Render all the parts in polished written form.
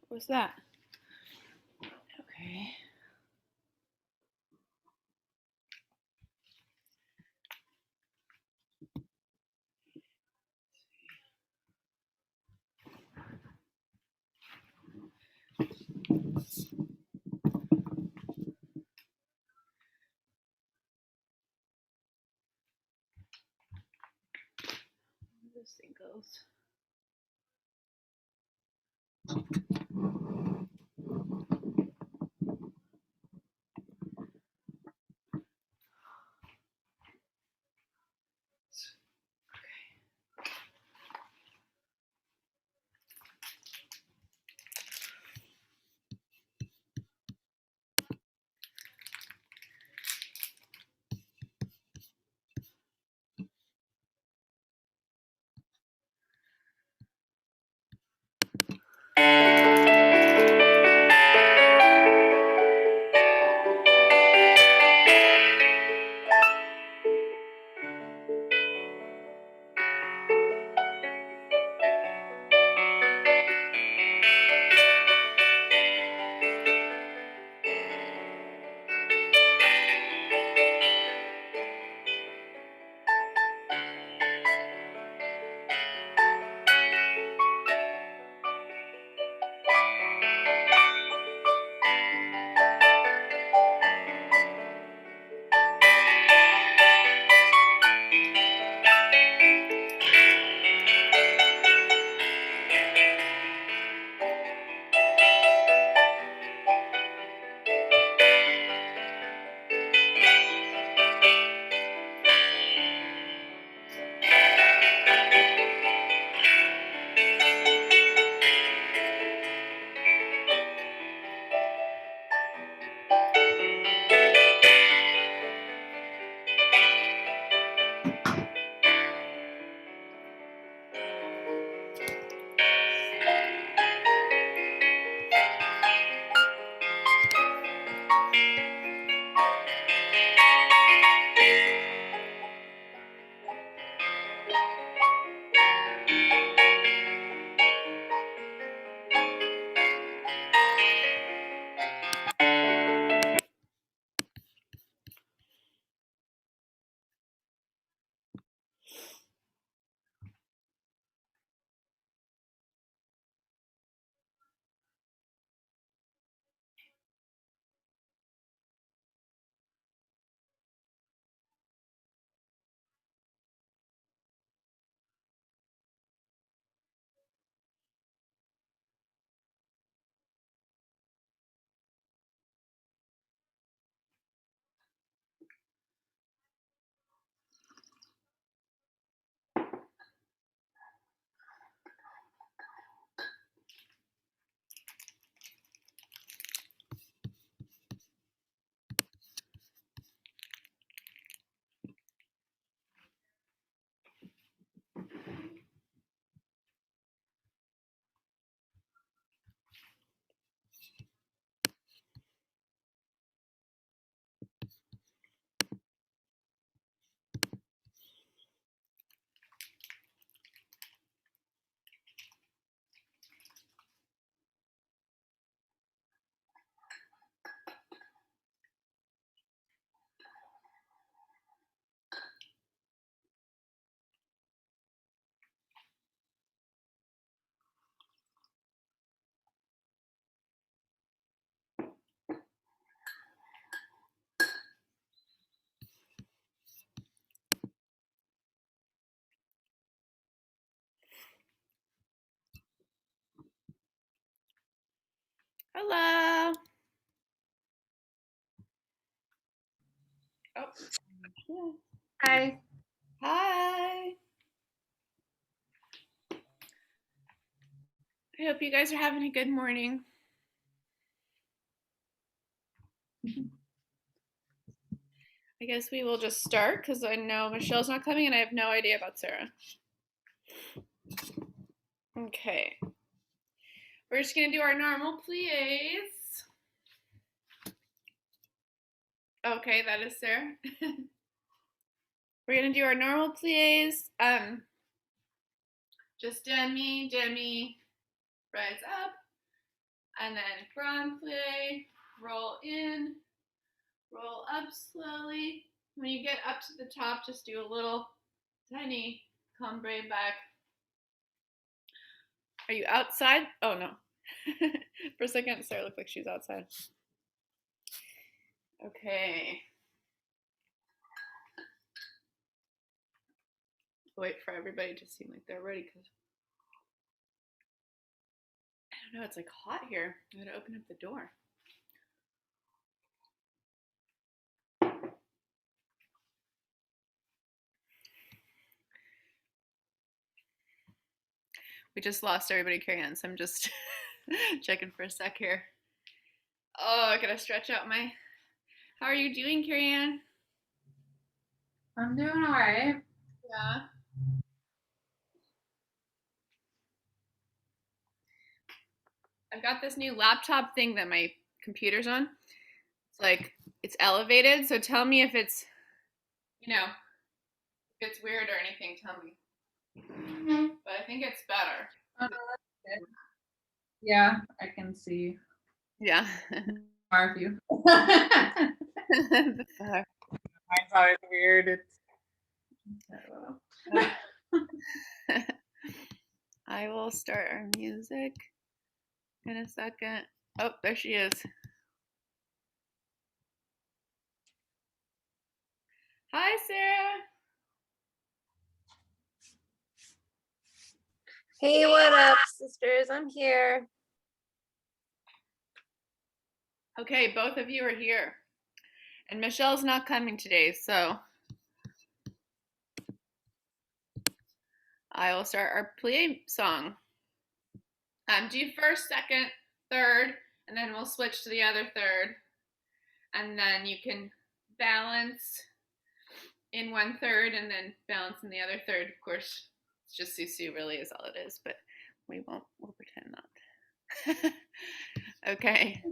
What's that? Okay. This thing goes. Hello. Oh. Hi. Hi. I hope you guys are having a good morning. I guess we will just start because I know Michelle's not coming and I have no idea about Sarah. Okay. We're just going to do our normal plies. Okay, that is Sarah. We're gonna do our normal plies. Just demi, demi, rise up, and then grand plie, roll in, roll up slowly. When you get up to the top, just do a little tiny cambre back. Are you outside? Oh no. For a second, Sarah looked like she was outside. Okay. Wait for everybody to seem like they're ready because I don't know, it's like hot here. I gotta open up the door. We just lost everybody, Carrie Ann, so I'm just checking for a sec here. Oh, I gotta stretch out my. How are you doing, Carrie Ann? I'm doing all right. Yeah. I've got this new laptop thing that my computer's on. It's like it's elevated, so tell me if it's, if it's weird or anything. Tell me. But I think it's better. Yeah, I can see. Yeah. Are you? Mine's always weird. It's. I will start our music in a second. Oh, there she is. Hi, Sarah. Hey, what up, sisters? I'm here. Okay, both of you are here. And Michelle's not coming today, so I will start our plie song. Do first, second, third, and then we'll switch to the other third. And then you can balance in one third and then balance in the other third. Of course, it's just Susu really is all it is, but we'll pretend not. Okay.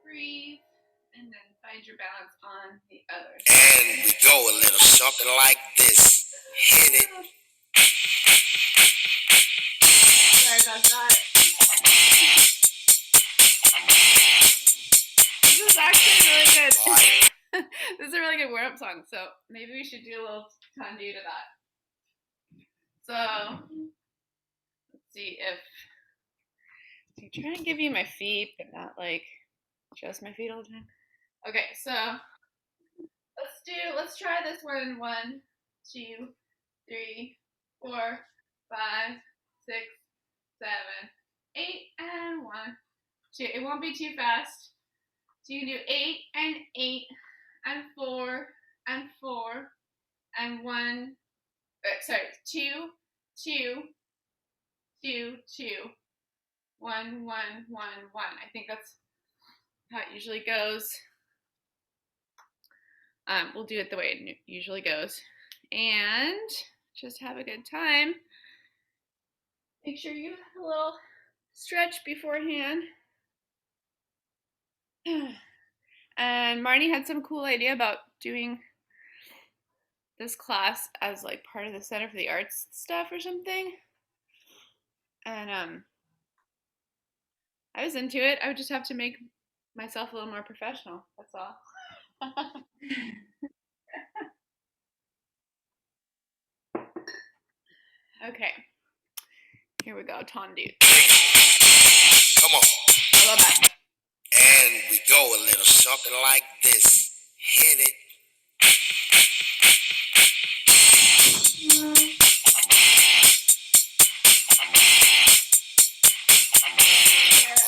Breathe, and then find your balance on the other side. And we go a little something like this. Hit it. Sorry about that. This is actually really good. This is a really good warm-up song, so maybe we should do a little tendu to that. So let's see if I'm trying to give you my feet, but not like just my feet all the time. Okay, so let's try this one. 1, 2, 3, 4, 5, 6, 7, 8, and 1, 2. It won't be too fast. So you can do 8 and 8 and 4 and 4 and 1. Sorry, 2, 2, 2, 2, 1, 1, 1, 1. I think that's how it usually goes. We'll do it the way it usually goes. And just have a good time. Make sure you have a little stretch beforehand. And Marnie had some cool idea about doing this class as like part of the Center for the Arts stuff or something. And I was into it. I would just have to make myself a little more professional. That's all. Okay. Here we go. Tendu. Come on. I love that. And we go a little something like this. Hit it.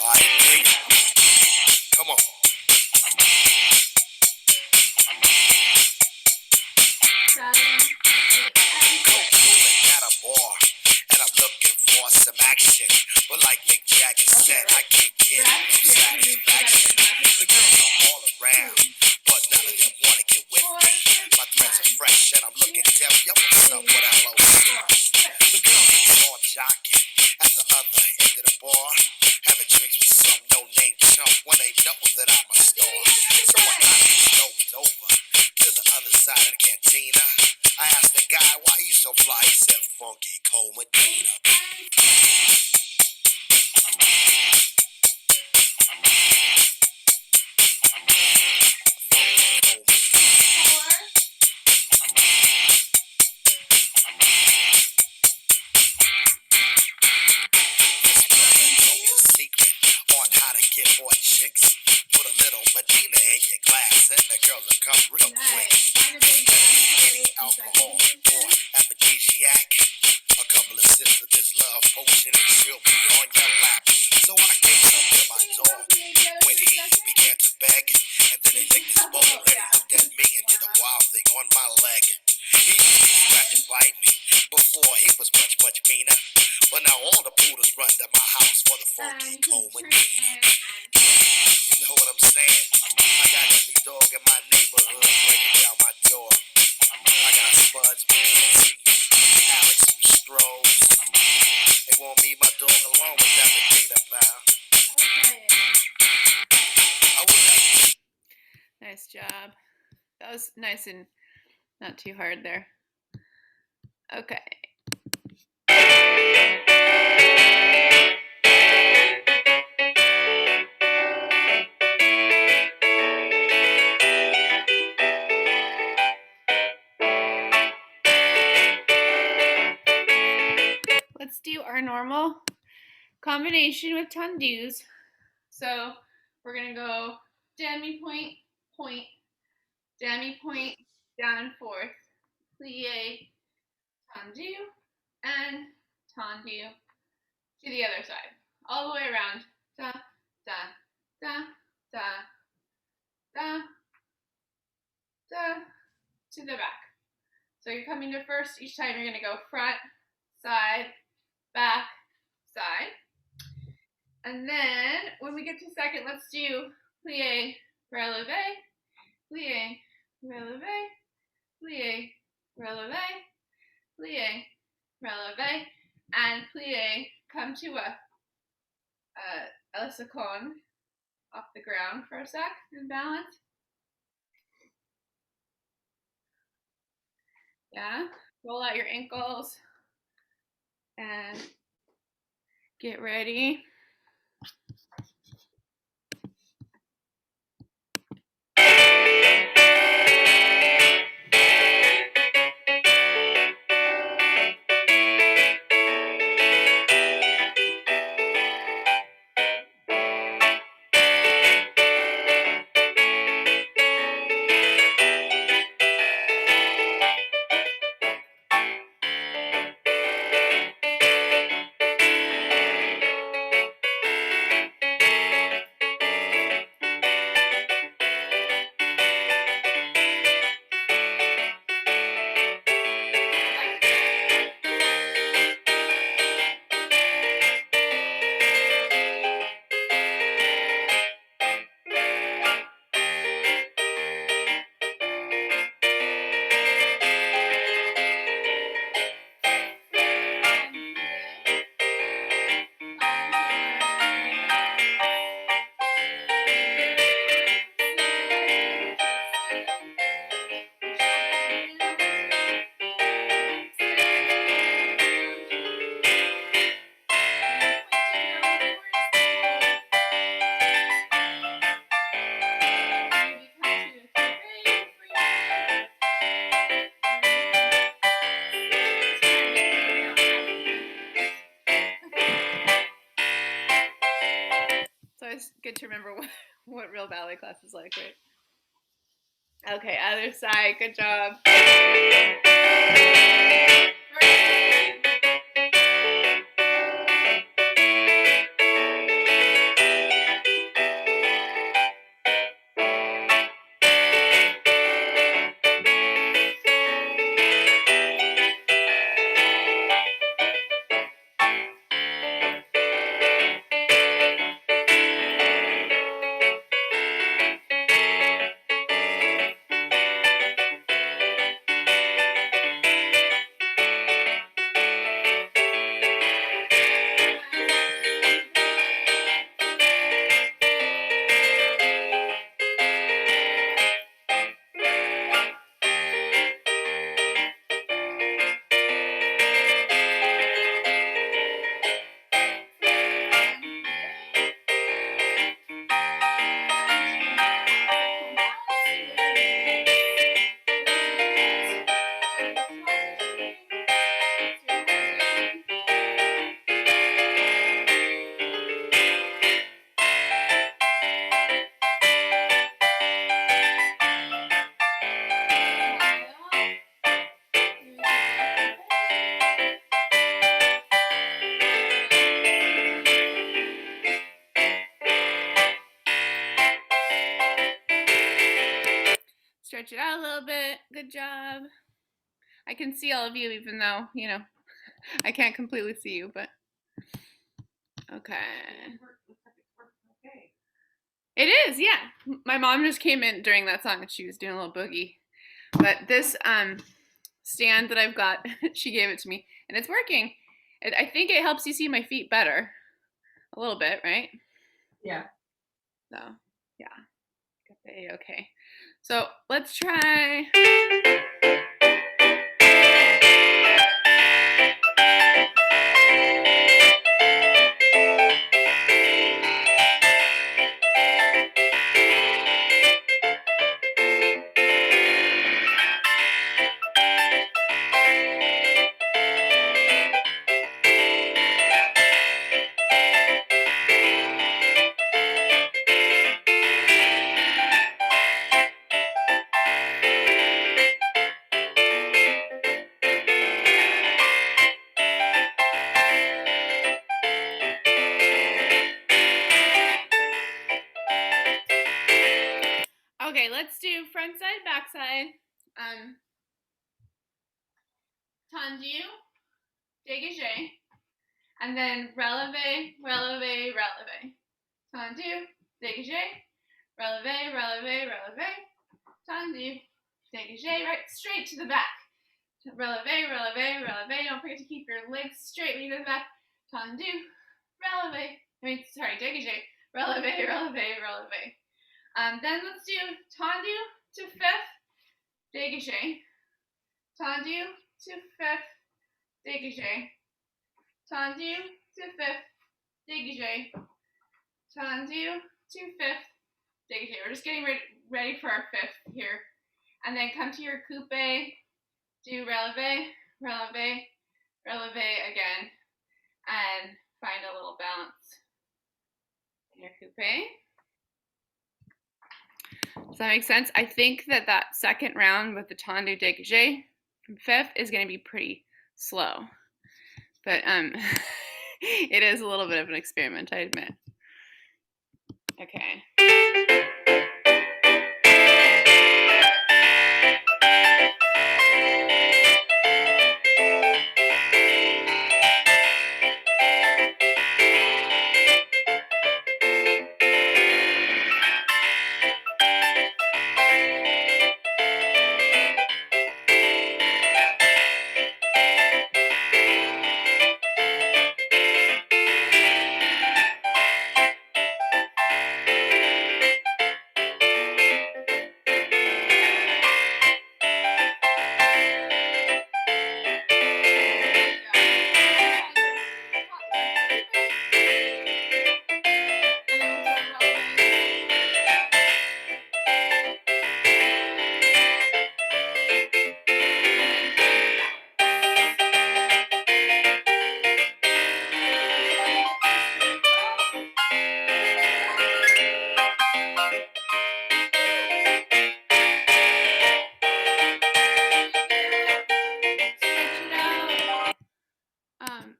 Alright, bring it. Come on. Cool at a bar, and I'm looking for some action. But like Mick Jagger said, I can't get no satisfaction. The girls are all around, but none of them wanna get with me. My threats are fresh, and I'm looking deaf. Yo, what's up with LOC? The girls are all jocking at the other end of the bar, having drinks with some no-name chump when they know that I'm a star. So I got strolled over to the other side of the cantina. I asked the guy why he's so fly. He said, "Funky Cold Medina." Secret on how to get more chicks. Put a little Medina in your glass, and the girls will come real quick. Any alcohol or aphrodisiac, a couple of sips of this love potion, and she'll be on your lap. So I gave some to my dog when he began to beg, and then he licked his bowl and he looked at me and did a wild thing on my leg. He used to scratch and bite me before he was much, much meaner. But now all the poodles run to my house for the funky Cold Medina. You know what I'm saying? I got every dog in my neighborhood breaking down my door. I got Spuds, McKenzie, Alex, and Strohs. They want me, my dog, along with that Medina, pal. I would have. Nice job. That was nice and not too hard there. Okay. Let's do our normal combination with tendus. So we're gonna go demi point, point, demi point, down and forth, plie, tendu, and tendu to the other side, all the way around. Da, da, da, da, da, da, to the back. So you're coming to first, each time you're gonna go front, side, back, side. And then when we get to second, let's do plie, releve, plie, releve, plie, releve, plie, releve, and plie. Come to a second off the ground for a sec and balance. Yeah, roll out your ankles and get ready. So it's good to remember what real ballet class is like, right? Okay, other side. Good job. Stretch it out a little bit. Good job. I can see all of you, even though, I can't completely see you, but okay. It is, yeah. My mom just came in during that song and she was doing a little boogie. But this stand that I've got, she gave it to me, and it's working. I think it helps you see my feet better. A little bit, right? Yeah. So, yeah. Okay. So let's try. Okay, let's do front side, back side. Tendu, dégagé, and then relevé, relevé, relevé. Tendu, dégagé, relevé, relevé, relevé. Tendu, dégagé, right straight to the back. Relevé, relevé, relevé. Don't forget to keep your legs straight when you go to the back. Tendu, relevé. Dégagé. Relevé, relevé, relevé. Then let's do tendu to fifth, dégagé. Tendu to fifth, dégagé. Tendu to fifth, dégagé. tendu to fifth dégagé. We're just getting ready for our fifth here. And then come to your coupe, do releve, releve, releve again, and find a little balance in your coupe. Does that make sense? I think that second round with the tendu dégagé from fifth is going to be pretty slow. But it is a little bit of an experiment, I admit. Okay.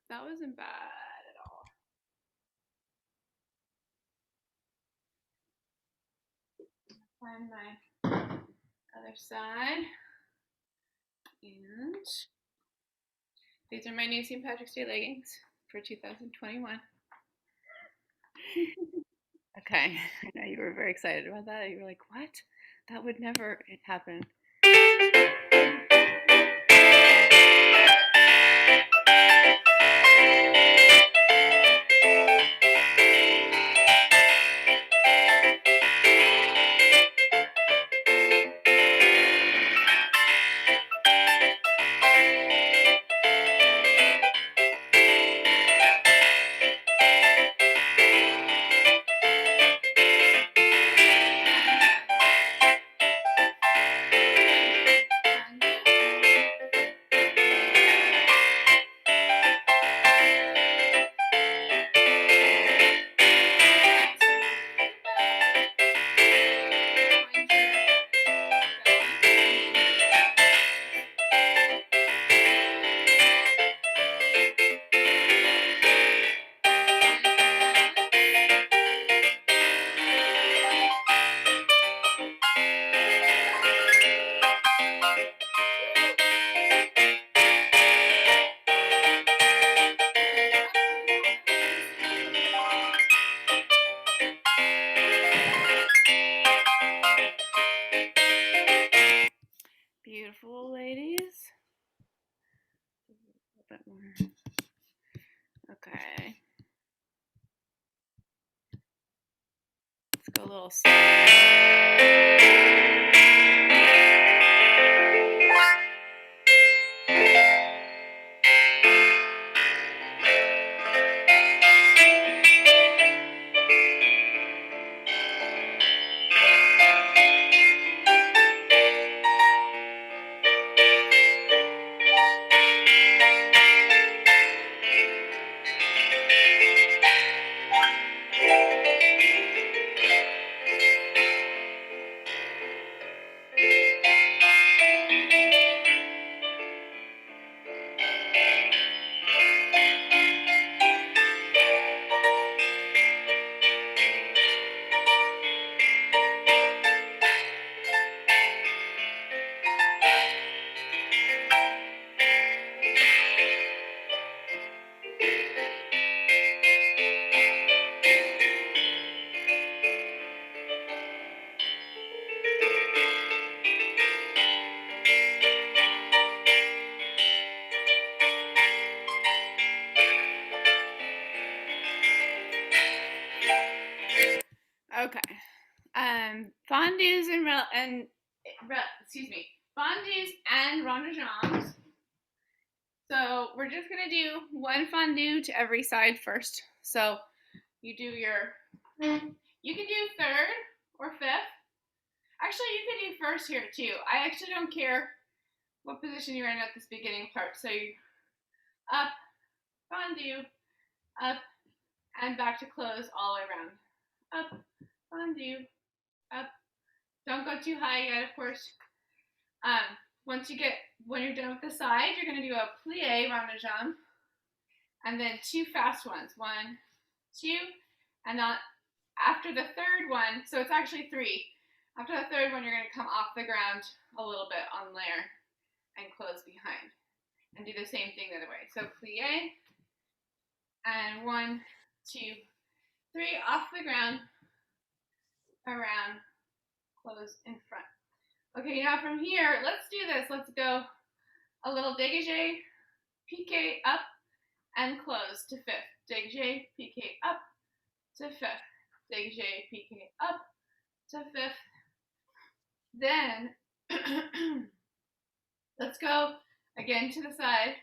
That wasn't bad at all. Find my other side. And these are my new St. Patrick's Day leggings for 2021. Okay, I know you were very excited about that. You were like, what? That would never happen. Beautiful, ladies. A little bit more. Okay. Let's go a little slower. Okay. Fondus fondus and ronde-jambes. So we're just gonna do one fondue to every side first. So you do your You can do third or fifth. Actually, you can do first here too. I actually don't care what position you're in at this beginning part. So you up, fondue, up, and back to close all the way around. Up, fondue, up. Don't go too high yet, of course. When you're done with the side, you're going to do a plie rond de jambe, and then 2 fast ones. 1, 2, and then after the third one, so it's actually 3. After the third one, you're going to come off the ground a little bit on layer and close behind, and do the same thing the other way. So plie, and 1, 2, 3, off the ground, around, close in front. Okay, now from here, let's do this. Let's go a little dégagé, piqué up, and close to fifth. Dégagé, piqué up to fifth. Dégagé, piqué up to fifth. Then, let's go again to the side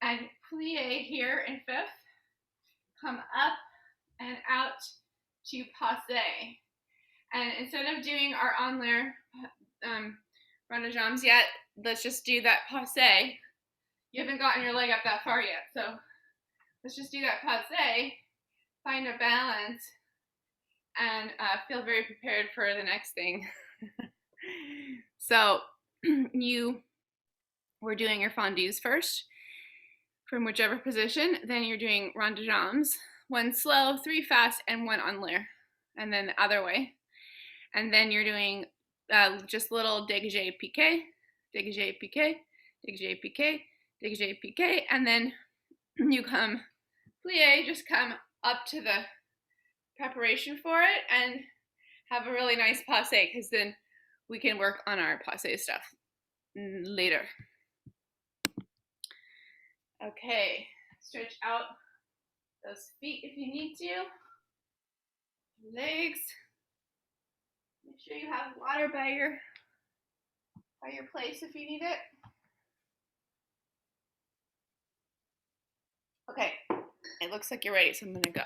and plie here in fifth. Come up and out to passe. And instead of doing our en l'air rond de jambes yet, let's just do that passe. You haven't gotten your leg up that far yet, so let's just do that passe, find a balance, and feel very prepared for the next thing. So you were doing your fondues first from whichever position, then you're doing rond de jambes, 1 slow, 3 fast, and 1 en l'air, and then the other way. And then you're doing just little dégagé piqué, dégagé piqué, dégagé piqué, dégagé piqué, and then you come plie, just come up to the preparation for it and have a really nice passe, because then we can work on our passe stuff later. Okay, stretch out those feet if you need to, legs. Make sure you have water by your place if you need it. Okay, it looks like you're ready, so I'm gonna go.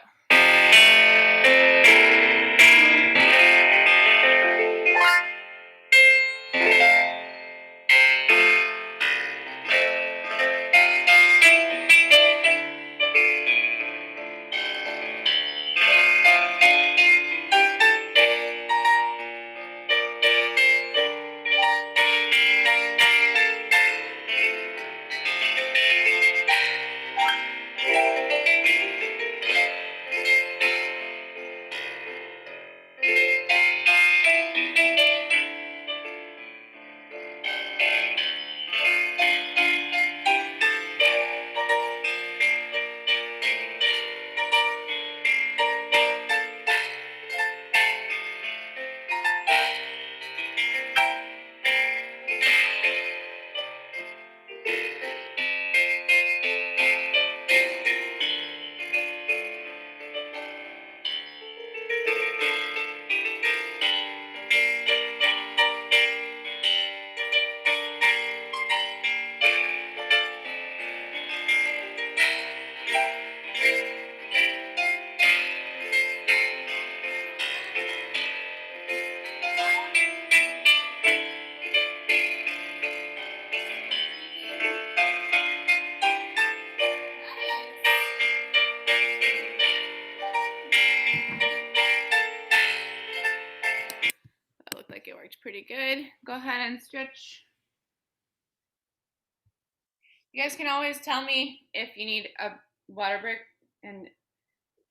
Pretty good. Go ahead and stretch. You guys can always tell me if you need a water break and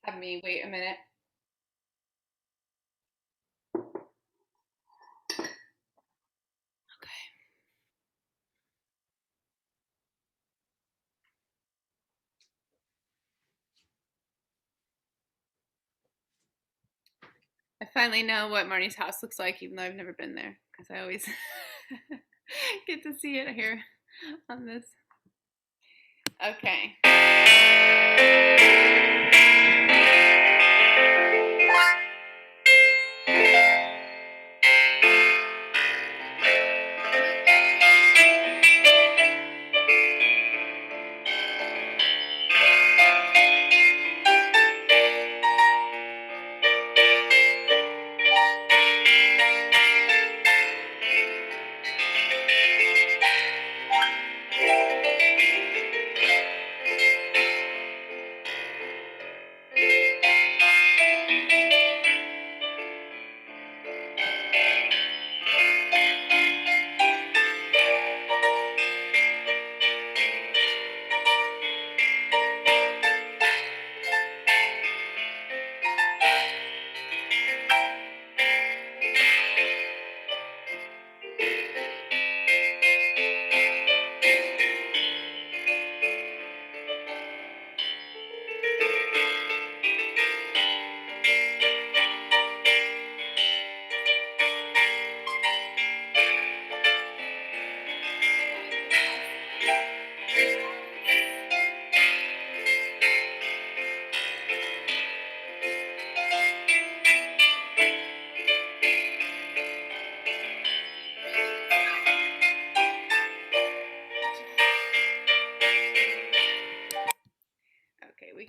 have me wait a minute. Okay. I finally know what Marnie's house looks like, even though I've never been there, because I always get to see it here on this. Okay.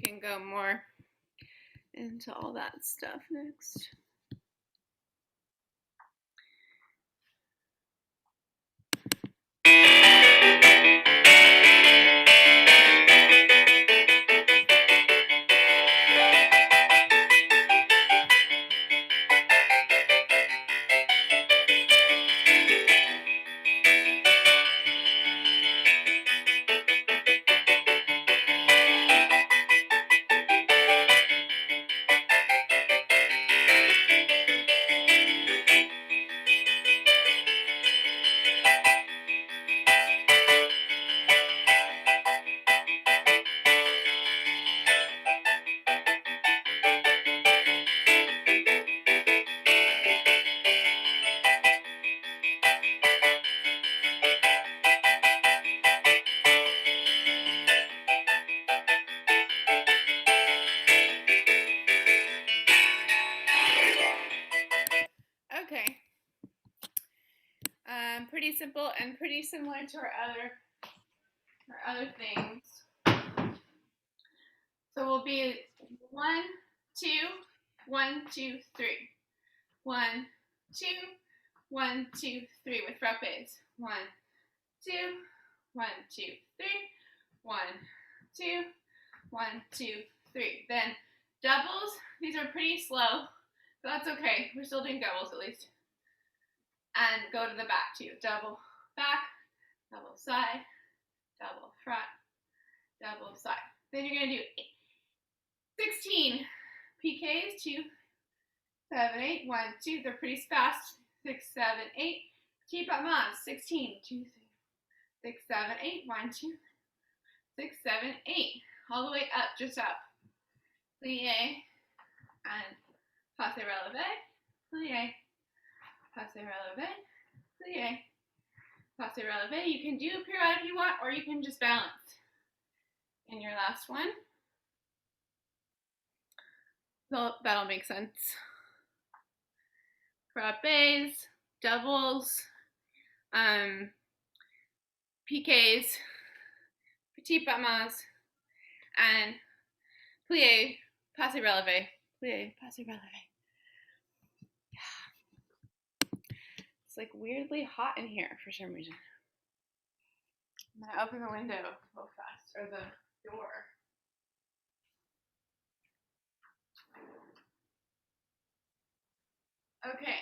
can go more into all that stuff next. Okay. Pretty simple and pretty similar to our other things. So we'll be 1, 2, 1, 2, 3. 1, 2, 1, 2, 3 with frappes. 1, 2, 1, 2, 3. 1, 2, 1, 2, 3. Then doubles. These are pretty slow, but that's okay. We're still doing doubles at least. And go to the back too. Double back, double side, double front, double side. Then you're going to do 16 PKs, 2, 7, 8, 1, 2. They're pretty fast. 6, 7, 8. Keep up on 16, 2, 3, 6, 7, 8, 1, 2, 6, 7, 8. All the way up, just up. Plie and passe releve, plie, passe releve, plie, passe releve. You can do a pirouette if you want, or you can just balance. And your last one. That'll make sense. Frappes, doubles, PKs, petit pas-mas, and plie, passe releve, plie, passe releve. It's like weirdly hot in here for some reason. I'm gonna open the window real fast, or the door. Okay.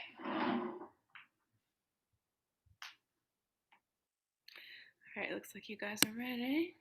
All right, looks like you guys are ready.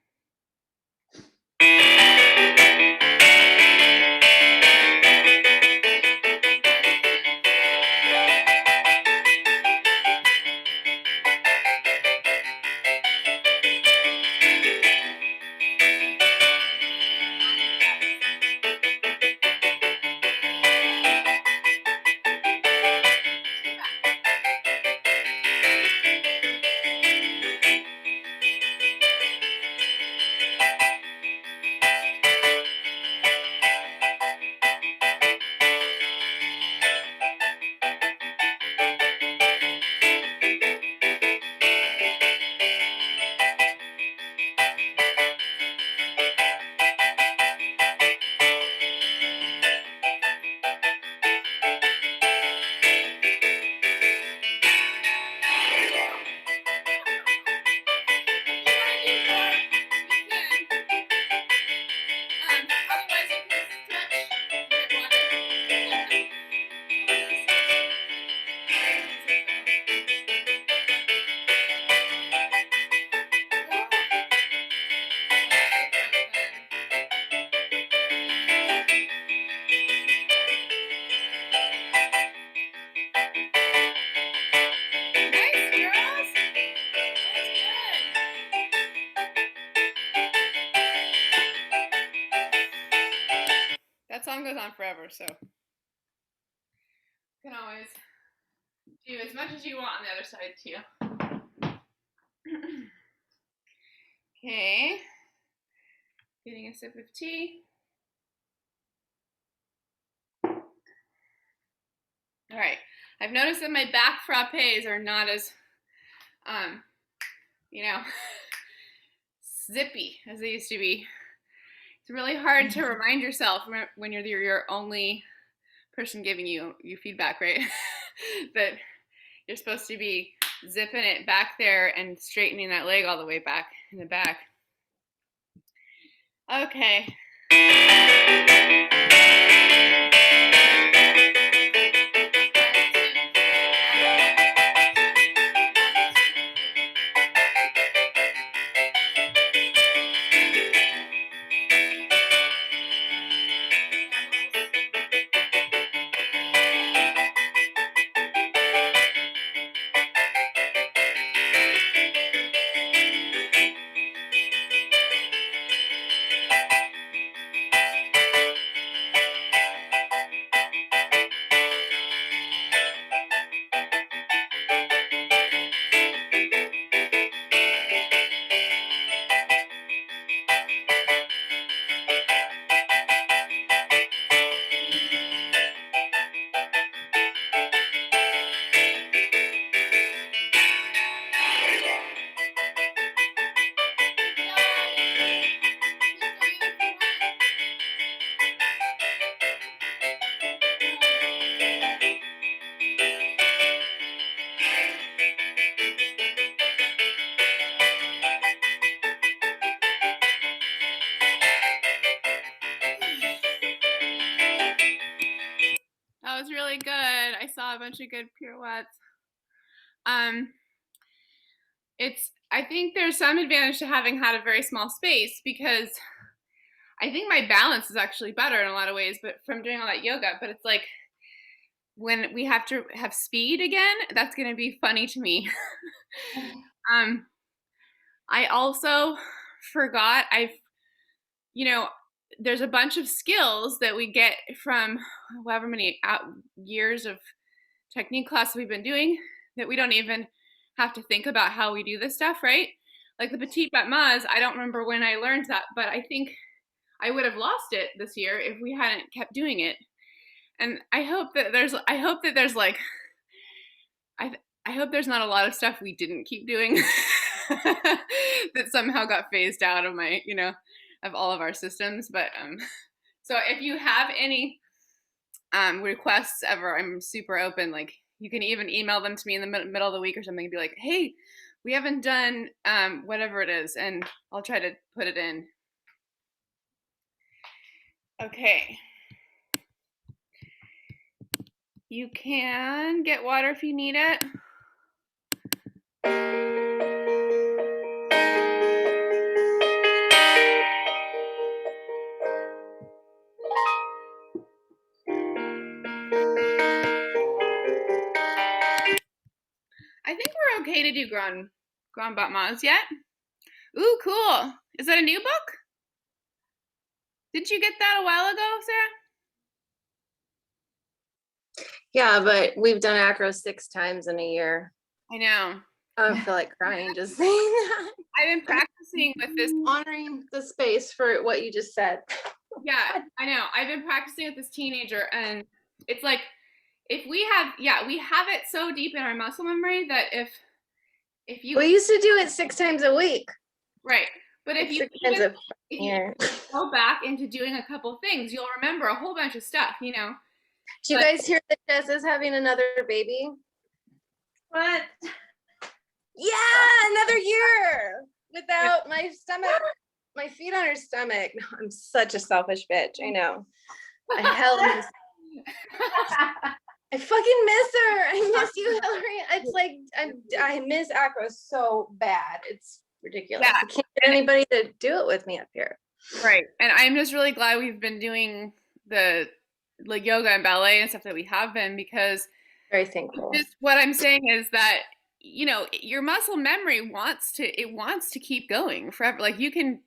That song goes on forever, so you can always do as much as you want on the other side too. Okay, getting a sip of tea. All right, I've noticed that my back frappes are not as, zippy as they used to be. It's really hard to remind yourself when you're your only person giving you feedback, right? That you're supposed to be zipping it back there and straightening that leg all the way back in the back. Okay. That was really good. I saw a bunch of good pirouettes. I think there's some advantage to having had a very small space because I think my balance is actually better in a lot of ways, but from doing all that yoga, but it's like when we have to have speed again, that's going to be funny to me. I also forgot there's a bunch of skills that we get from however many years of technique class we've been doing that we don't even have to think about how we do this stuff, right? Like the petit battements, I don't remember when I learned that, but I think I would have lost it this year if we hadn't kept doing it. And I hope that there's not a lot of stuff we didn't keep doing that somehow got phased out of of all of our systems. But so if you have any requests ever, I'm super open. Like you can even email them to me in the middle of the week or something and be like, hey, we haven't done whatever it is, and I'll try to put it in. Okay. You can get water if you need it. I think we're okay to do grand battements yet. Ooh, cool. Is that a new book? Didn't you get that a while ago, Sarah? Yeah, but we've done acro 6 times in a year. I know. I don't feel like crying just saying that. I've been practicing with this. Honoring the space for what you just said. Yeah, I know. I've been practicing with this teenager, and it's like we have it so deep in our muscle memory that if you We used to do it 6 times a week. Right. But if you go back into doing a couple things, you'll remember a whole bunch of stuff, Do you guys hear that Jess is having another baby? What? Yeah, another year without my feet on her stomach. No, I'm such a selfish bitch. I know. I fucking miss her. I miss you, Hilary. It's like I miss acro so bad. It's ridiculous. Yeah. I can't get anybody to do it with me up here. Right. And I'm just really glad we've been doing the yoga and ballet and stuff that we have been, because very thankful. What I'm saying is that your muscle memory wants to keep going forever. Like you can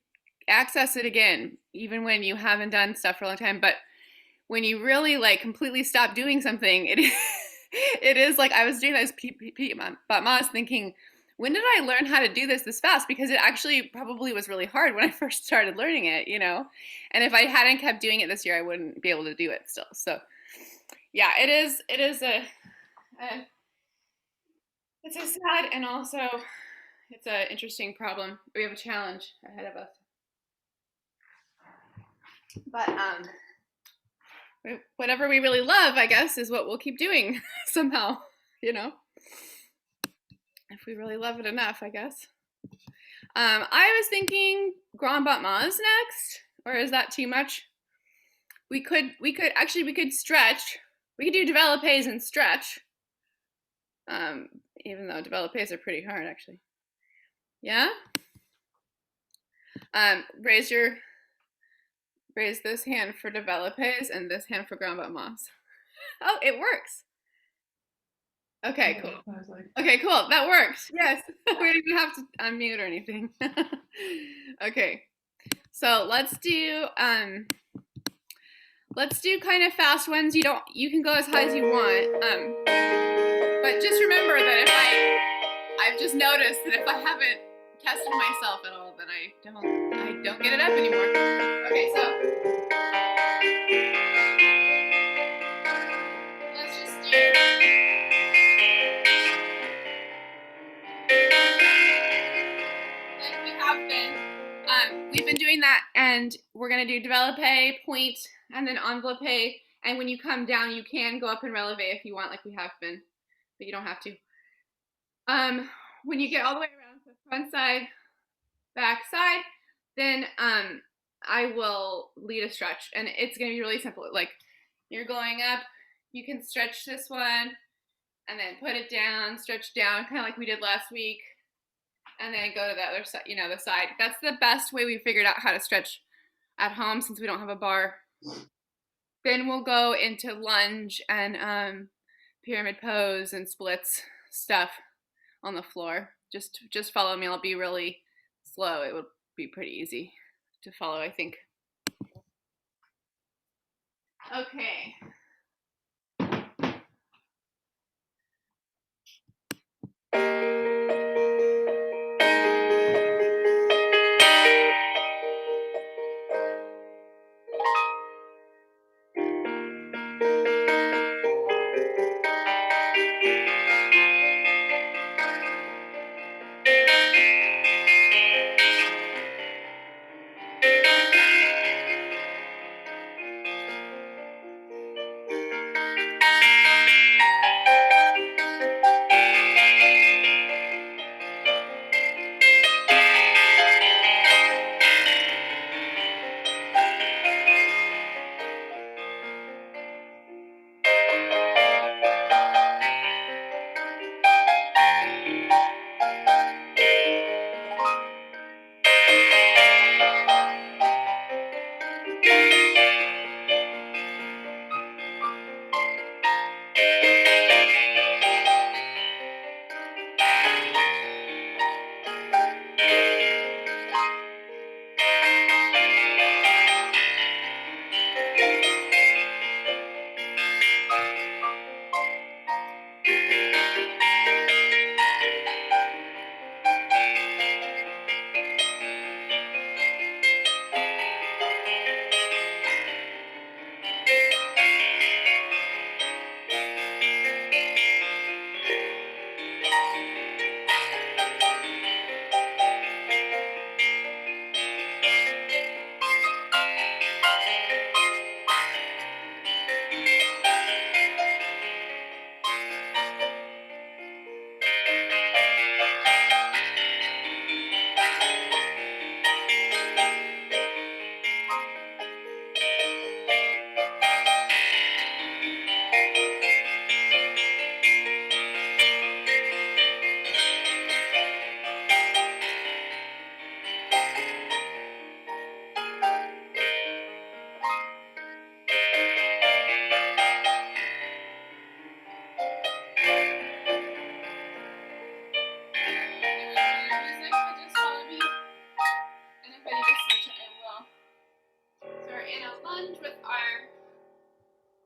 access it again even when you haven't done stuff for a long time, but when you really completely stop doing something, it is like I was doing those battements thinking, when did I learn how to do this fast? Because it actually probably was really hard when I first started learning it, and if I hadn't kept doing it this year, I wouldn't be able to do it still. So yeah, it is it's a sad, and also it's an interesting problem. We have a challenge ahead of us. But whatever we really love, I guess, is what we'll keep doing somehow, you know, if we really love it enough, I guess. I was thinking Grand Battements next, or is that too much? We could stretch. We could do développés and stretch. Even though développés are pretty hard, actually. Yeah? Raise this hand for développés and this hand for Grand Battements. Oh, it works. Okay, cool. Okay, cool. That works. Yes. We don't even have to unmute or anything. Okay. So let's do kind of fast ones. You can go as high as you want. But just remember that I've just noticed that if I haven't tested myself at all, then I don't get it up anymore. Okay, so let's just do like we have been. We've been doing that, and we're gonna do développé, point, and then enveloppé. And when you come down, you can go up and relevé if you want, like we have been, but you don't have to. When you get all the way around to front side, back side, then I will lead a stretch, and it's gonna be really simple. Like you're going up, you can stretch this one, and then put it down, stretch down, kind of like we did last week, and then go to the other side, the side. That's the best way we figured out how to stretch at home since we don't have a bar. Then we'll go into lunge and pyramid pose and splits stuff on the floor. Just follow me. I'll be really slow. It would be pretty easy to follow, I think. Okay.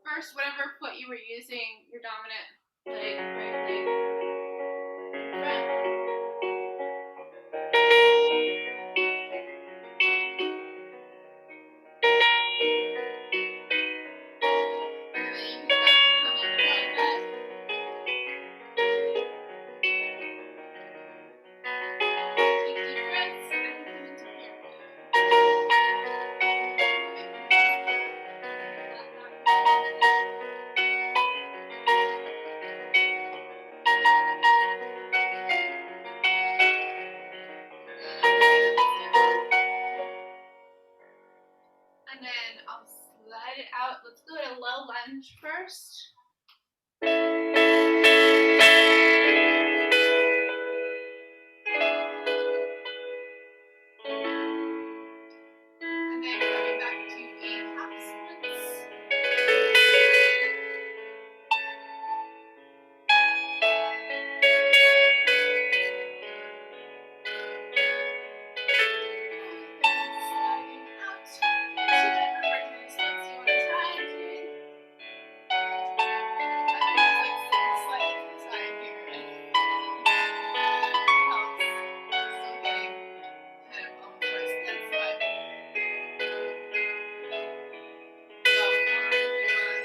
First, whatever foot you were using, your dominant leg, right leg, front. And then you can come up like that. Take deep breaths and come into pyramid. And then I'll slide it out. Let's do a low lunge first. And then coming back to a half splits. Sliding out to whatever version of splits you want to try doing. Like slightly to the side here. Helps. Still getting kind of almost our splits, but go forward if you want.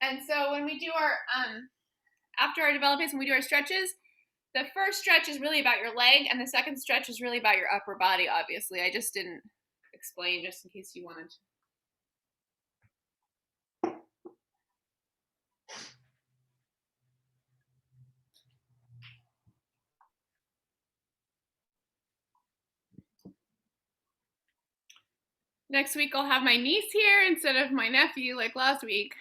And so when we do our, after our developers, when we do our stretches, the first stretch is really about your leg, and the second stretch is really about your upper body, obviously. I just didn't explain just in case you wanted to. Next week I'll have my niece here instead of my nephew like last week.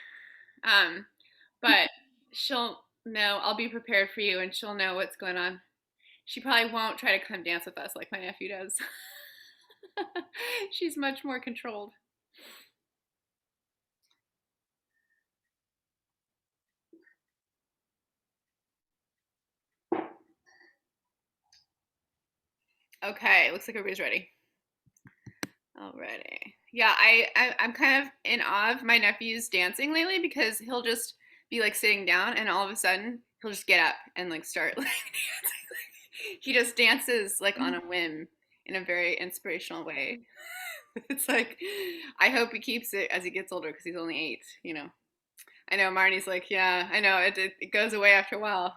But she'll know, I'll be prepared for you and she'll know what's going on. She probably won't try to come dance with us like my nephew does. She's much more controlled. Okay, looks like everybody's ready. Alrighty. Yeah, I'm kind of in awe of my nephew's dancing lately because he'll just be like sitting down and all of a sudden he'll just get up and like start like dancing. He just dances like on a whim in a very inspirational way. It's like, I hope he keeps it as he gets older because he's only 8, you know. I know Marnie's like, yeah, I know, it goes away after a while.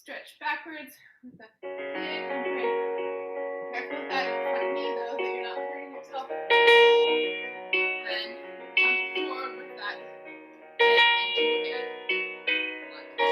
stretch backwards with the pig. Careful with that in front of me though, that you're not hurting yourself. And come forward with that pig into a lunge.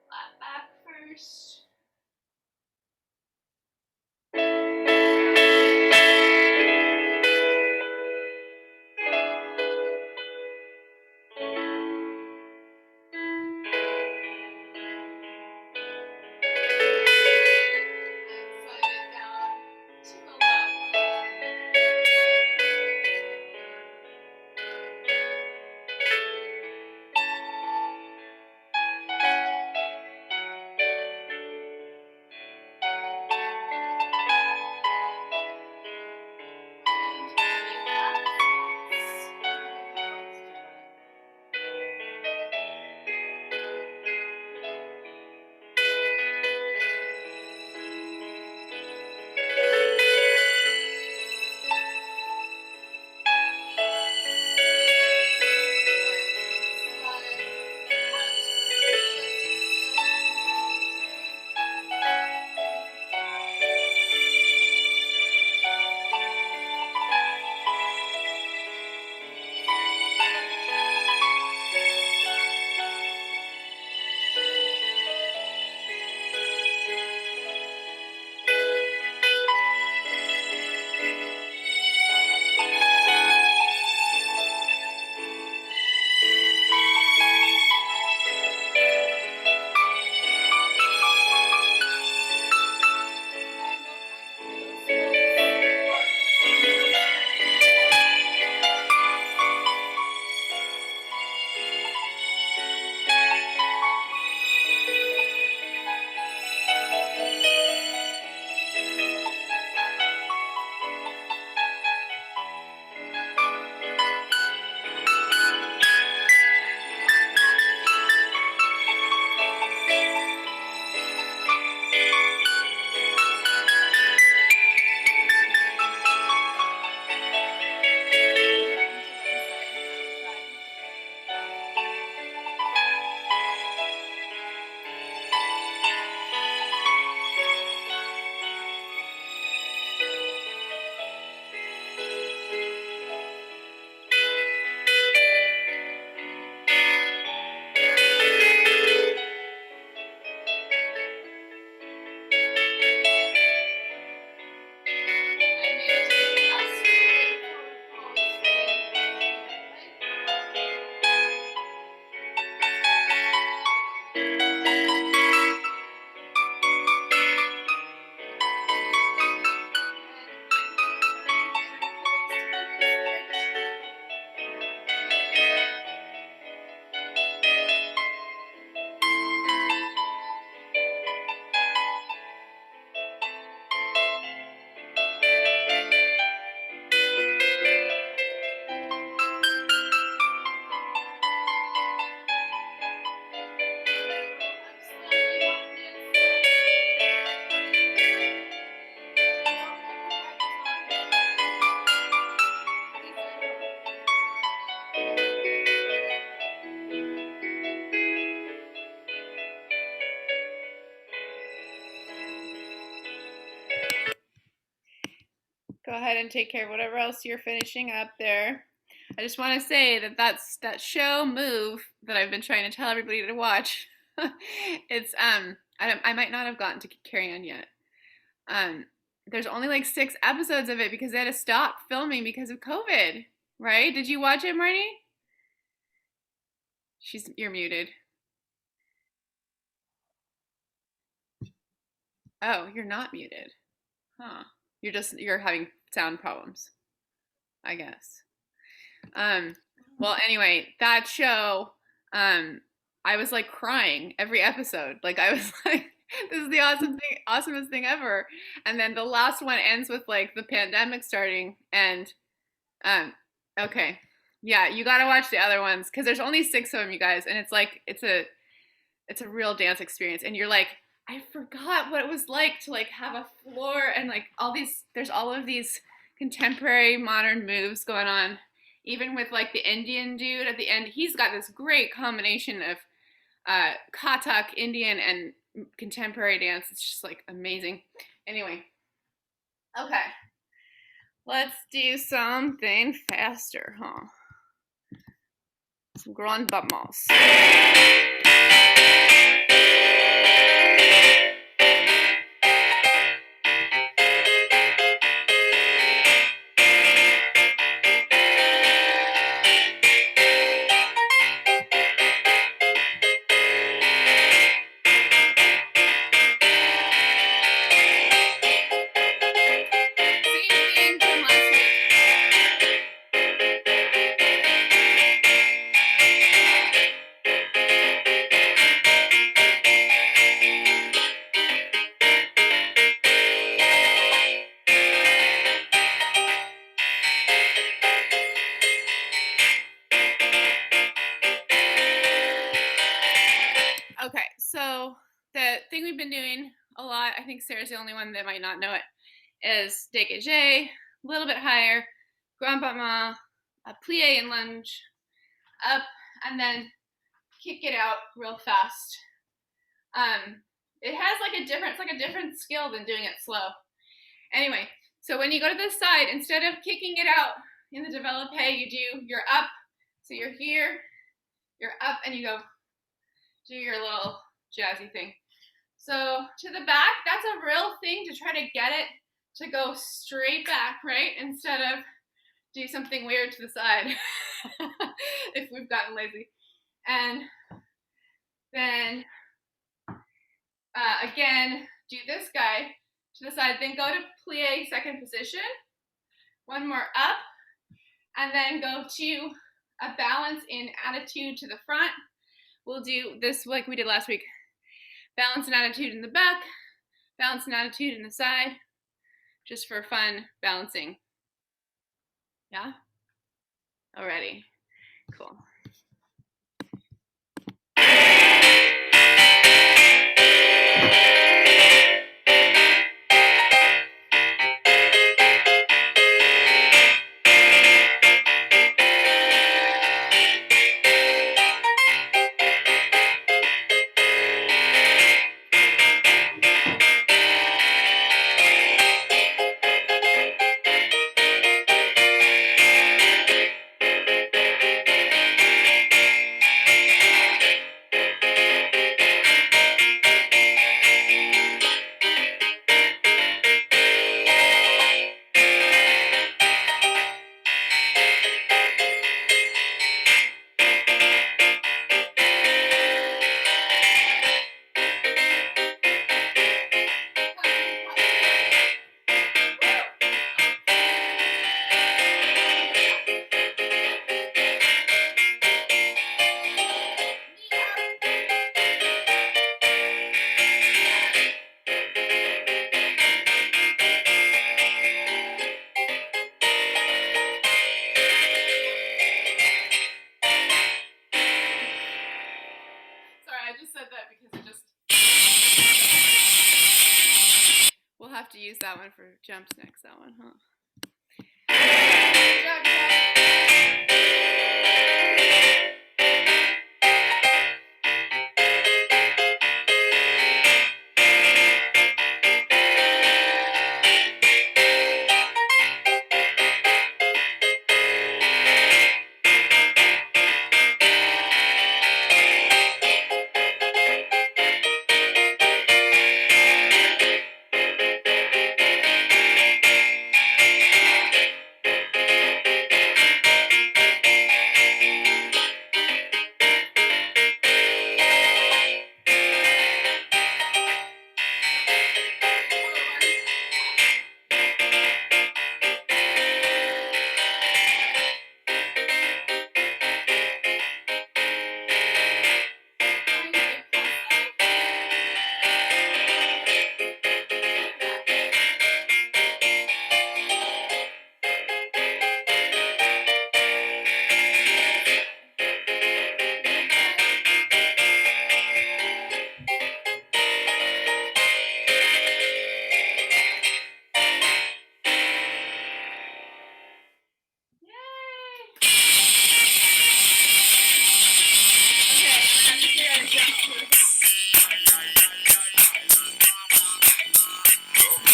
Flat back first. And slide it down to the left arm. Go ahead and take care of whatever else you're finishing up there. I just want to say that that's that show move that I've been trying to tell everybody to watch. It's I might not have gotten to Carry On yet. There's only like 6 episodes of it because they had to stop filming because of COVID. Right? Did you watch it, Marnie? You're muted. Oh, you're not muted. Huh. You're having sound problems, I guess. Well, anyway, that show, I was like crying every episode. Like I was like, This is the awesomest thing ever. And then the last one ends with like the pandemic starting and okay. Yeah, you got to watch the other ones cuz there's only 6 of them, you guys, and it's like it's a real dance experience and you're like I forgot what it was like to like have a floor and like there's all of these contemporary modern moves going on. Even with like the Indian dude at the end, he's got this great combination of Kathak, Indian, and contemporary dance. It's just like amazing. Anyway, okay, let's do something faster, huh? Some grand battements. Okay, so the thing we've been doing a lot, I think Sarah's the only one that might not know it, is dégagé, a little bit higher, grand battement, a plie and lunge, up, and then kick it out real fast. It has like it's like a different skill than doing it slow. Anyway, so when you go to this side, instead of kicking it out in the développé, you're up, so you're here, you're up, and you go do your little jazzy thing. So to the back, that's a real thing to try to get it to go straight back, right? Instead of do something weird to the side if we've gotten lazy. And then again, do this guy to the side, then go to plie second position, one more up, and then go to a balance in attitude to the front. We'll do this like we did last week. Balance and attitude in the back, balance and attitude in the side, just for fun balancing. Yeah? Alrighty, cool. Sorry, I just said that because it just... We'll have to use that one for jumps next, that one, huh? Jump,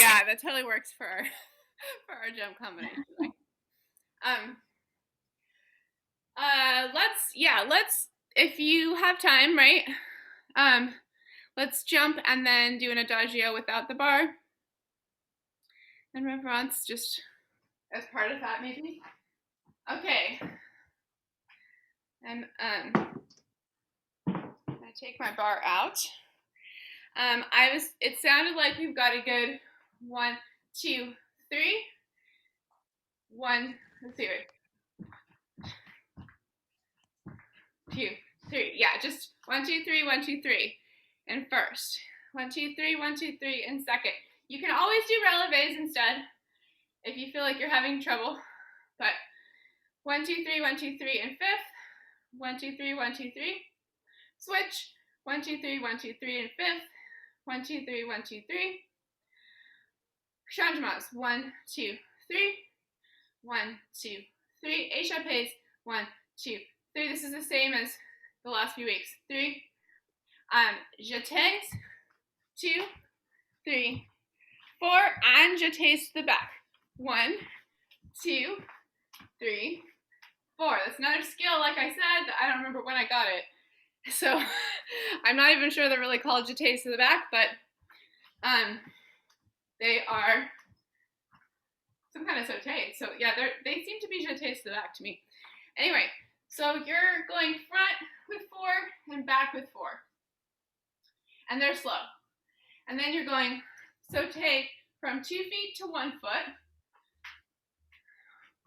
Yeah, that totally works for our jump combination. Let's if you have time, right? Let's jump and then do an adagio without the bar. And reverence just as part of that, maybe. Okay. And I take my bar out. It sounded like we've got a good 1, 2, 3. 1, let's see, 2, 3. Yeah, just 1, 2, 3, 1, 2, 3 in first. 1, 2, 3, 1, 2, 3 in second. You can always do releves instead if you feel like you're having trouble. But 1, 2, 3, 1, 2, 3 in fifth. 1, 2, 3, 1, 2, 3. Switch. 1, 2, 3, 1, 2, 3 in fifth. 1, 2, 3, 1, 2, 3. Changements. 1, 2, 3. 1, 2, 3. Échappés. 1, 2, 3. This is the same as the last few weeks. 3. Jetés. 2, 3, 4. And jetés to the back. 1, 2, 3, 4. That's another skill, like I said, that I don't remember when I got it. So I'm not even sure they're really called jetés to the back, but they are some kind of sauté. So yeah, they seem to be jetés to the back to me. Anyway, so you're going front with 4 and back with 4. And they're slow. And then you're going sauté from 2 feet to 1 foot.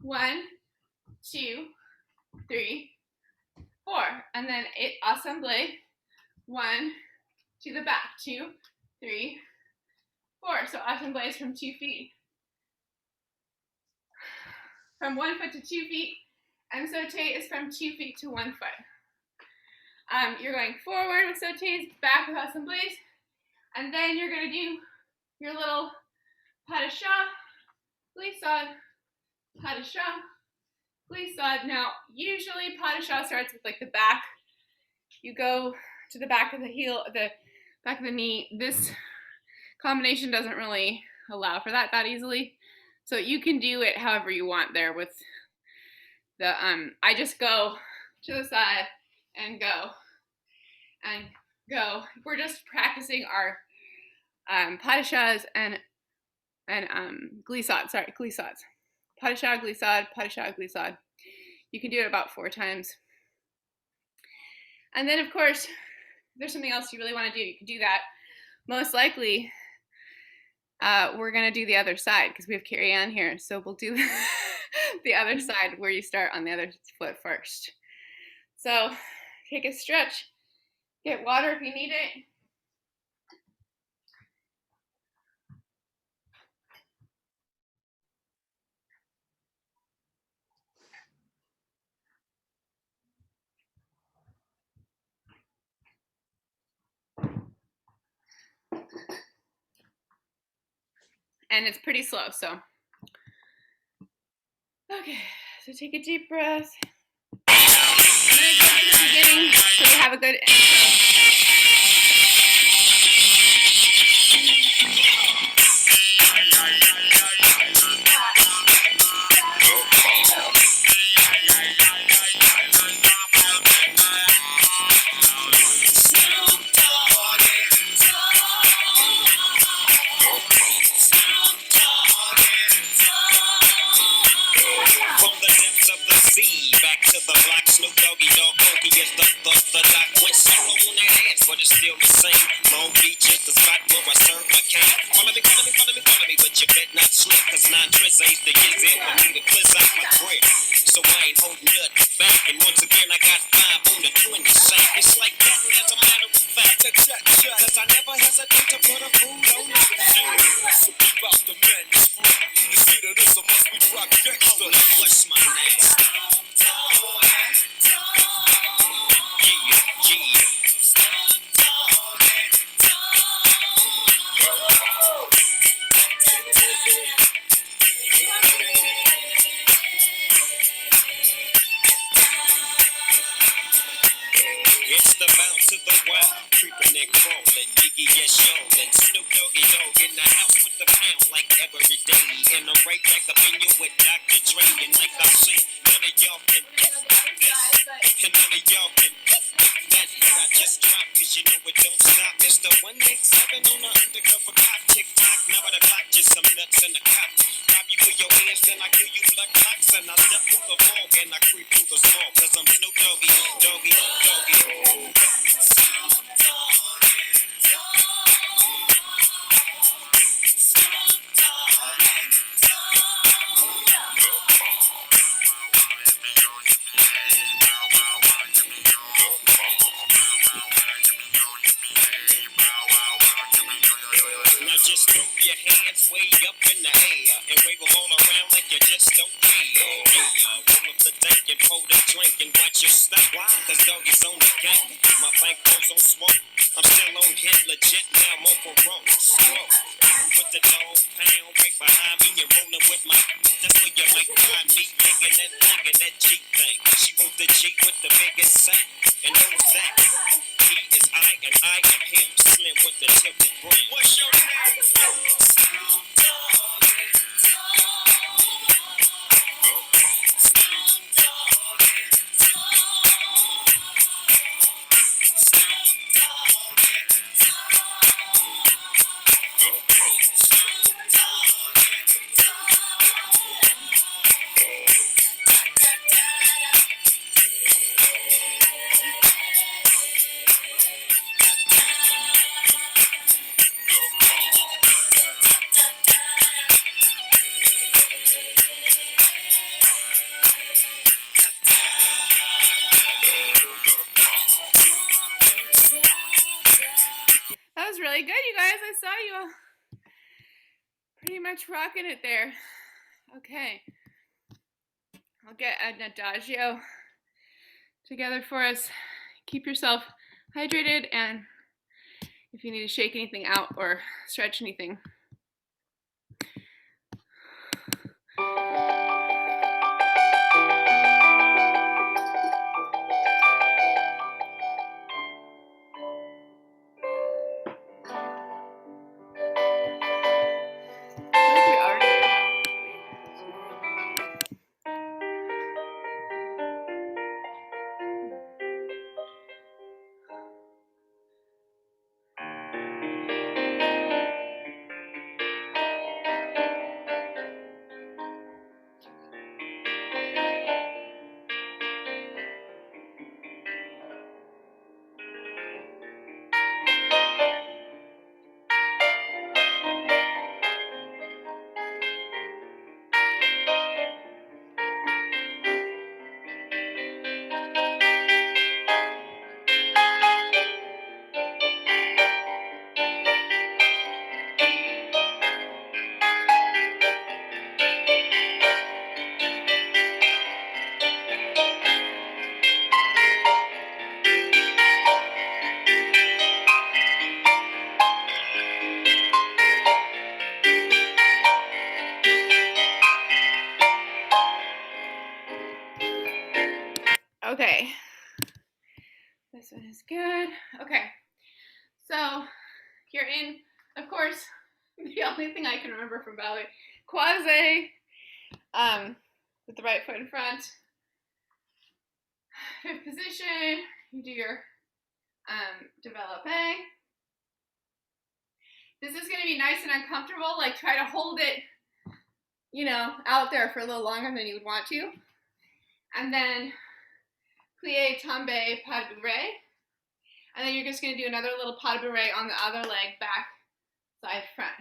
1, 2, 3, 4. And then assemblé. 1 to the back. 2, 3, 4. So assemblé is from 2 feet. From 1 foot to 2 feet. And sauté is from 2 feet to 1 foot. You're going forward with sautés, back with assemblés, and then you're going to do your little pas de chat, glissade, pas de chat, glissade. Now, usually pas de chat starts with like the back. You go to the back of the heel, the back of the knee. This combination doesn't really allow for that easily. So you can do it however you want there with the, I just go to the side and go and go. We're just practicing our pas de chats and glissades, glissades. Pas de chat, glissade, pas de chat, glissade. You can do it about 4 times. And then, of course, if there's something else you really want to do, you can do that. Most likely, we're going to do the other side because we have carry on here. So we'll do the other side where you start on the other foot first. So take a stretch. Get water if you need it. And it's pretty slow, so. Okay, so take a deep breath. I'm going to go to the beginning so we have a good intro. Creeping and crawling, Iggy gets shown, and Snoop Doggy Dogg in the house with the pound like every day. And I'm right back up in you with Dr. Dre. And like I said, none of y'all can this. And none of y'all can that. But I just dropped, cause you know it don't stop. Mr. 187 on the undercover cop. Tick tock, now at the clock, just some nuts in the cop. Grab you with your hands, then I kill you blood clots. And I step through the fog and I creep through the small. Cause I'm Snoop Doggy, Doggy, Doggy. Just throw your hands way up in the air and wave them all around like you just don't care. Yeah, roll up the dank and pour the drink and watch your step. Why? Cause doggy's on the gang. My bank goes on smoke. I'm still on hit legit, now I'm on parole. Smoke. Put the dog pound right behind me and rolling with my. That's where you might find me making that G thing. She want the G with the biggest sack and knows that. He is I and I am him. Slim with the tilted brim. What's your name? That was really good, you guys. I saw you all pretty much rocking it there. Okay. I'll get an adagio together for us. Keep yourself hydrated, and if you need to shake anything out or stretch anything. Okay, this one is good. Okay, so you're in, of course, the only thing I can remember from ballet, quasi, with the right foot in front. Fifth position, you do your développé. This is going to be nice and uncomfortable, like try to hold it, you know, out there for a little longer than you would want to. And then plie, tombe, pas de bourrée. And then you're just going to do another little pas de bourrée on the other leg, back, side, front.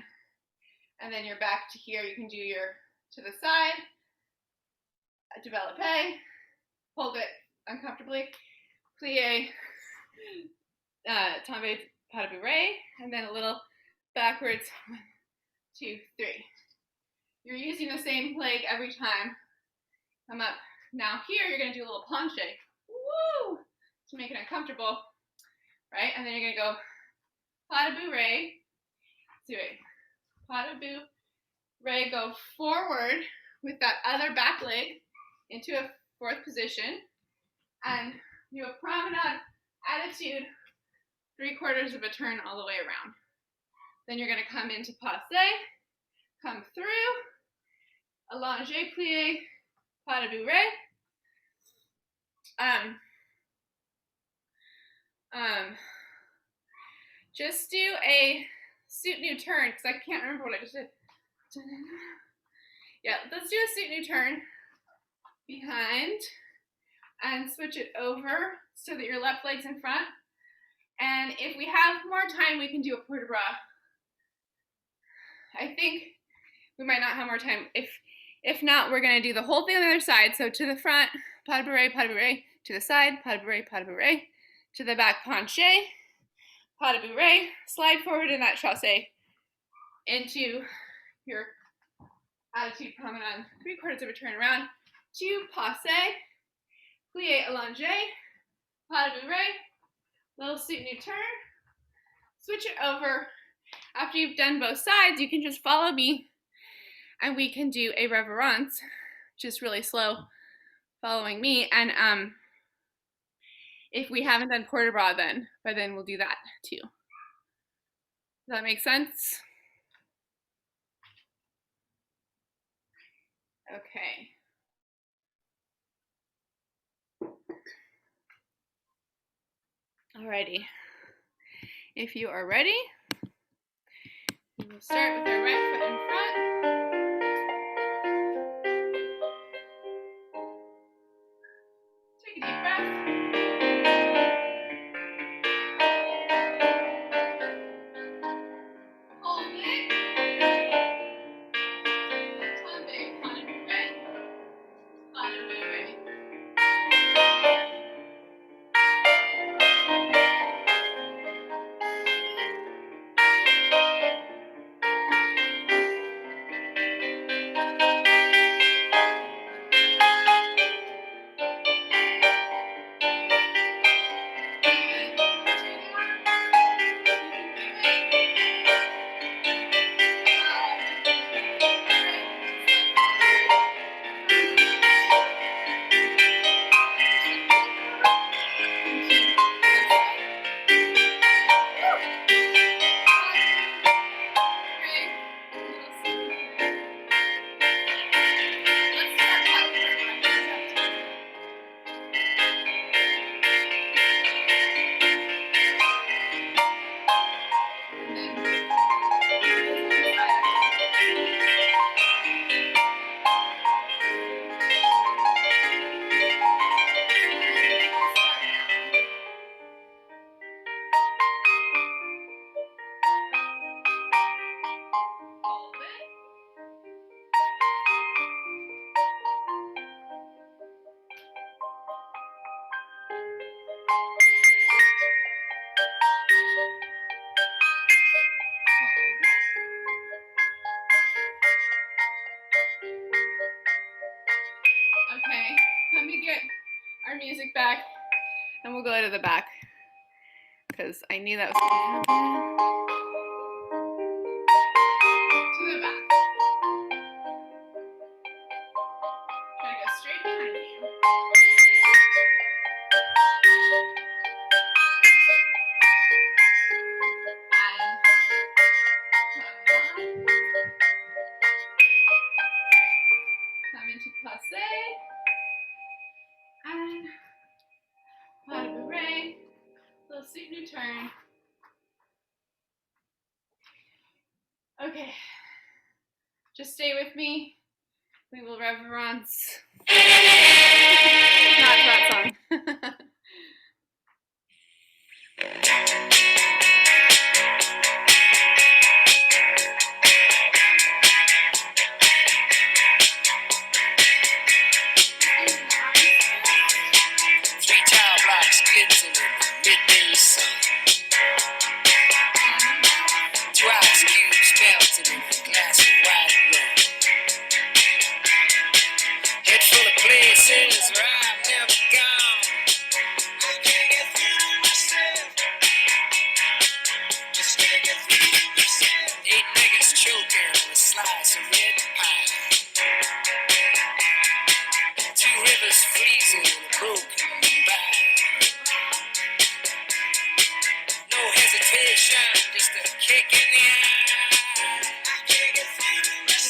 And then you're back to here. You can do your to the side, développé, hold it uncomfortably, plie, tombe, pas de bourrée, and then a little backwards, 1, 2, 3. You're using the same leg every time. Come up. Now here, you're going to do a little planche. Woo! To make it uncomfortable, right? And then you're going to go pas de bourrée, do it. Pas de bourrée, go forward with that other back leg into a fourth position, and do a promenade attitude, 3/4 of a turn all the way around. Then you're going to come into passe, come through, allonge, plie, pas de bourrée. Just do a suit new turn, because I can't remember what I just did. Yeah, let's do a suit new turn behind and switch it over so that your left leg's in front. And if we have more time, we can do a port de bras. I think we might not have more time. If not, we're gonna do the whole thing on the other side. So to the front, pas de bourrée, to the side, pas de bourrée, to the back, penché, pas de bourrée, slide forward in that chassé into your attitude promenade, 3/4 of a turn around, to passe, plie, allonge, pas de bourrée, little suit new turn, switch it over. After you've done both sides, you can just follow me and we can do a reverence, just really slow, following me. And if we haven't done port de bras then, but then we'll do that too. Does that make sense? Okay. Alrighty. If you are ready, we'll start with our right foot in front. Take a deep breath. Hold it. Tombe, pas de bourrée, pas de bourrée. Okay, let me get our music back and we'll go to the back because I knew that was going to happen. To the back. Try to go straight behind you. Come into passe. And pas de bourrée. Little suit new turn. Okay. Just stay with me. We will reverence. Not that song. Just a kick in the eye. I can't get through myself.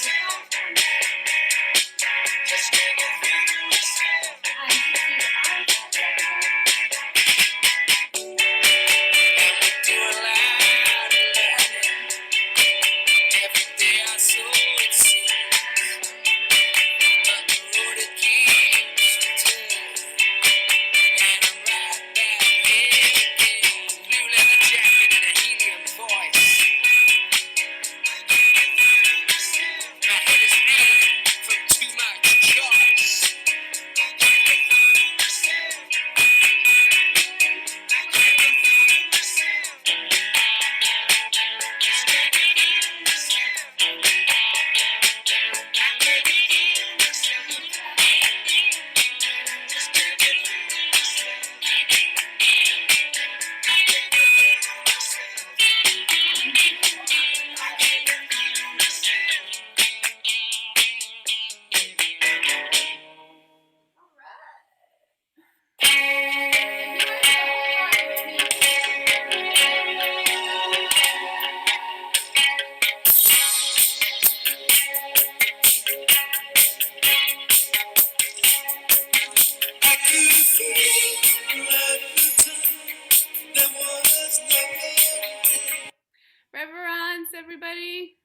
everybody.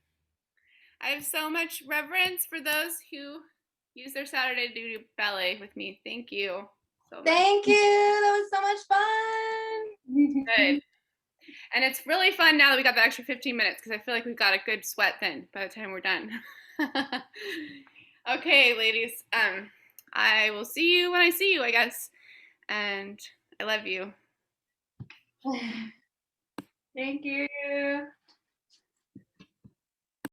I have so much reverence for those who use their Saturday to do ballet with me. Thank you so much. Thank you. That was so much fun. Good. And it's really fun now that we got that extra 15 minutes because I feel like we've got a good sweat then by the time we're done. Okay, ladies. I will see you when I see you, I guess. And I love you. Thank you.